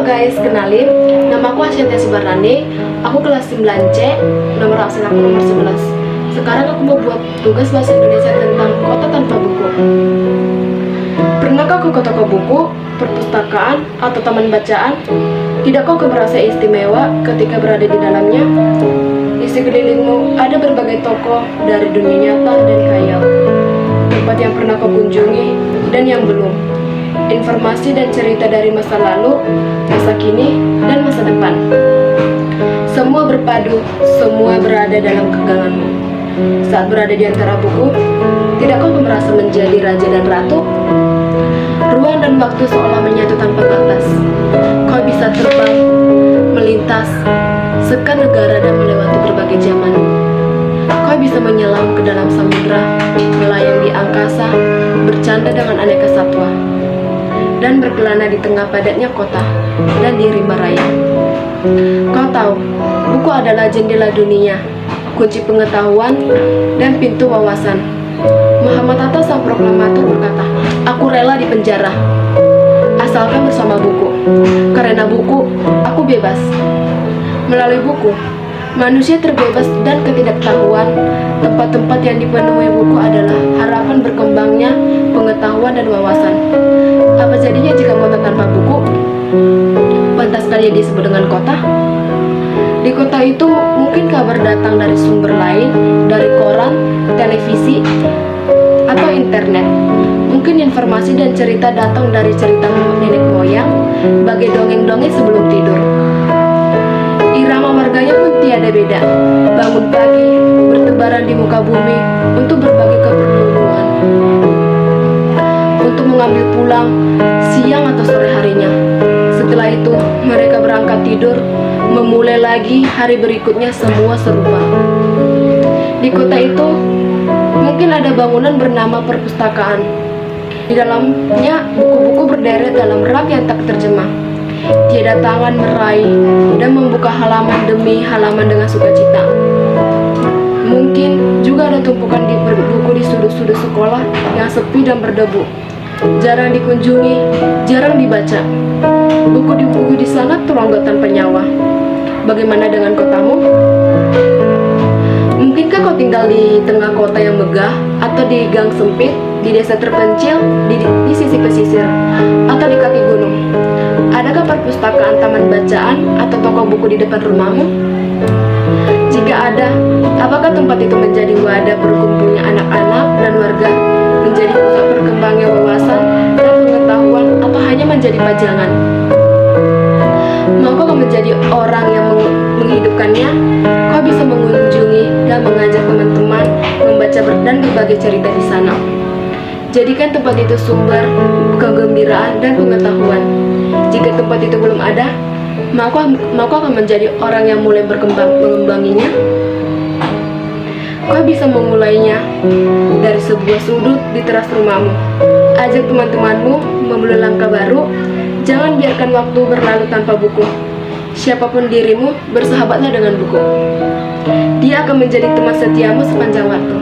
Halo guys, kenalin, nama aku Asyantia Subarnani. Aku kelas 9C, nomor absen aku nomor 11. Sekarang aku mau buat tugas bahasa Indonesia tentang kota tanpa buku. Pernahkah kau ke toko buku, perpustakaan, atau taman bacaan? Tidakkah kau merasa istimewa ketika berada di dalamnya? Di sekelilingmu ada berbagai tokoh dari dunia nyata dan khayal. Tempat yang pernah kau kunjungi dan yang belum. Informasi dan cerita dari masa lalu, masa kini, dan masa depan. Semua berpadu, semua berada dalam genggamanmu. Saat berada di antara buku, tidakkah kau merasa menjadi raja dan ratu? Ruang dan waktu seolah menyatu tanpa batas. Kau bisa terbang, melintas, sekan negara dan melewati berbagai zaman. Kau bisa menyelam ke dalam samudera, melayang di angkasa, bercanda dengan aneka satwa, dan berkelana di tengah padatnya kota dan di rimba raya. Kau tahu, buku adalah jendela dunia, kunci pengetahuan, dan pintu wawasan. Muhammad Hatta sang proklamator berkata, "Aku rela di penjara, asalkan bersama buku. Karena buku, aku bebas." Melalui buku, manusia terbebas dan ketidaktahuan. Tempat-tempat yang dipenuhi buku adalah harapan berkembangnya pengetahuan dan wawasan. Apa jadinya jika kota tanpa buku? Pantaskah dia disebut dengan kota? Di kota itu mungkin kabar datang dari sumber lain, dari koran, televisi, atau internet. Mungkin informasi dan cerita datang dari cerita nenek moyang, bagai dongeng-dongeng sebelum tidur. Irama warganya pun tiada beda. Bangun pagi, bertebaran di muka bumi untuk berbagi keperluan, untuk mengambil pulang siang atau sore harinya. Setelah itu, mereka berangkat tidur, memulai lagi hari berikutnya semua serupa. Di kota itu, mungkin ada bangunan bernama perpustakaan. Di dalamnya, buku-buku berderet dalam rak yang tak terjemah. Tiada tangan meraih dan membuka halaman demi halaman dengan sukacita. Mungkin juga ada tumpukan buku di sudut-sudut sekolah yang sepi dan berdebu, jarang dikunjungi, jarang dibaca. Buku di sana terlonggok tanpa nyawa. Bagaimana dengan kotamu? Mungkinkah kau tinggal di tengah kota yang megah, atau di gang sempit, di desa terpencil, di sisi pesisir, atau di kaki gunung? Adakah perpustakaan, taman bacaan, atau toko buku di depan rumahmu? Jika ada, apakah tempat itu menjadi wadah berkumpulnya anak-anak dan warga, menjadi pusat berkembangnya wawasan dan pengetahuan, atau hanya menjadi pajangan? Maukah kau menjadi orang yang menghidupkannya? Kau bisa mengunjungi dan mengajak teman-teman membaca dan berbagi cerita di sana. Jadikan tempat itu sumber kegembiraan dan pengetahuan. Jika tempat itu belum ada, maukah kau menjadi orang yang mulai mengembanginya? Kau bisa memulainya dari sebuah sudut di teras rumahmu. Ajak teman-temanmu memulai langkah baru. Jangan biarkan waktu berlalu tanpa buku. Siapapun dirimu, bersahabatlah dengan buku. Dia akan menjadi teman setiamu sepanjang waktu.